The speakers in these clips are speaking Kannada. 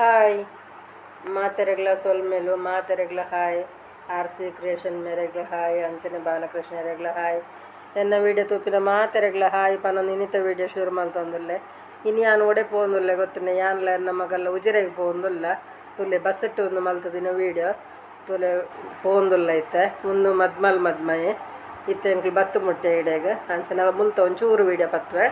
ಹಾಯ್ ಮಾತೆರೆಗ್ಲ ಸೊಲ್ಮೆಲು ಮಾತೆರೆಗ್ಲ ಹಾಯ್ RC ಕ್ರಿಯೇಷನ್ ಮೇರೆಗ್ಲ ಹಾಯ್ ಅಂಚನೆ ಬಾಲಕೃಷ್ಣರೆಗ್ಲ ಹಾಯ್ ಎನ್ನ ವೀಡಿಯೋ ತೂಪಿನ ಮಾತೆರೆಗ್ಲ ಹಾಯ್ ಪನ್ನೊಂದು ಇನ್ನಿತ ವೀಡಿಯೋ ಶುರು ಮಲ್ತೊಂದುಲ್ಲೆ ಇನ್ನು ಯಾನು ಒಡೆ ಪೋಂದುಲ್ಲೆ ಗೊತ್ತಿನ ಯಾನ್ಲ ನಮಗೆಲ್ಲ ಉಜಿರೆಗೆ ಪೋಂದುಲ್ಲ ತುಲೆ ಬಸ್ಸಟ್ಟು ಒಂದು ಮಲ್ತದಿನ ವೀಡಿಯೋ ತುಲೆ ಪೋಂದುಲ್ಲ ಇತ್ತೆ ಒಂದು ಮದ್ಮಯೆ ಇತ್ತೆ ಎಂಕ್ಲು ಬತ್ತು ಮುಟ್ಟೆ ಇಡೆಗ ಅಂಚನೆ ಮುಲ್ತ ಒಂಚೂರು ವೀಡಿಯೋ ಪತ್ವೆ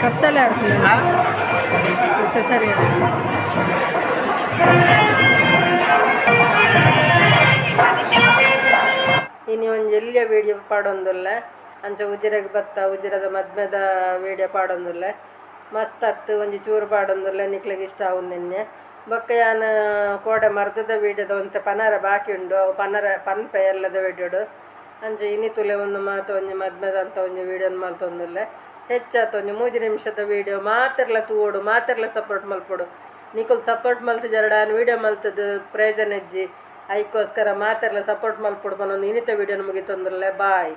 ಕತ್ತಲೆ ಆಗ್ತದೆ ಮತ್ತೆ ಸರಿ ಇನ್ನು ಒಂದು ಎಲ್ಲಿಯ ವೀಡಿಯೋ ಪಾಡೊಂದುಲ್ಲ ಅಂಚ ಉಜಿರೆಗೆ ಬತ್ತ ಉಜಿರದ ಮದ್ಮೆದ ವೀಡಿಯೋ ಪಾಡೊಂದುಲ್ಲ ಮಸ್ತ್ ಹತ್ತು ಒಂಜಿ ಚೂರು ಪಾಡೊಂದುಲ್ಲ ನಿಕ್ಲಿಗೆ ಇಷ್ಟ ಆവുಂದೆನ್ನೆ ಬೊಕ್ಕ ಯಾನ ಕೋಡೆ ಮರ್ದದ ವೀಡಿಯೋದ ಒಂತೆ ಪನರ ಬಾಕಿ ಉಂಡು ಅವು ಪನ್ಪೆ ಎಲ್ಲದ ವೀಡಿಯೋಡು ಅಂಚೆ ಇನ್ನಿತುಲೆ ಒಂದು ಮಾತು ಒಂಜಿ ಮದ್ಮೆದ ಅಂತ ಒಂಜಿ ವೀಡಿಯೋನ ಮಲ್ತೊಂದುಲ್ಲ ಹೆಚ್ಚಾತು ಒಂಜಿ 3 ನಿಮಿಷದ ವೀಡಿಯೋ ಮಾತೆರ್ಲ ತೂವೋಡು ಮಾತೆರ್ಲ ಸಪೋರ್ಟ್ ಮಲ್ಪೊಡು ನಿಕುಲು ಸಪೋರ್ಟ್ ಮಲ್ತು ಜರಡಾನ್ ವೀಡಿಯೋ ಮಲ್ತದ್ದು ಪ್ರಯೋಜನ ಇಜ್ಜಿ ಅದಕ್ಕೋಸ್ಕರ ಮಾತೆರ್ಲ ಸಪೋರ್ಟ್ ಮಲ್ಪೊಡು ಪನ್ನೊಂದು ಇನ್ನಿತ ವೀಡಿಯೋನ ಮುಗಿತೊಂದುಲ್ಲೆ ಬಾಯ್.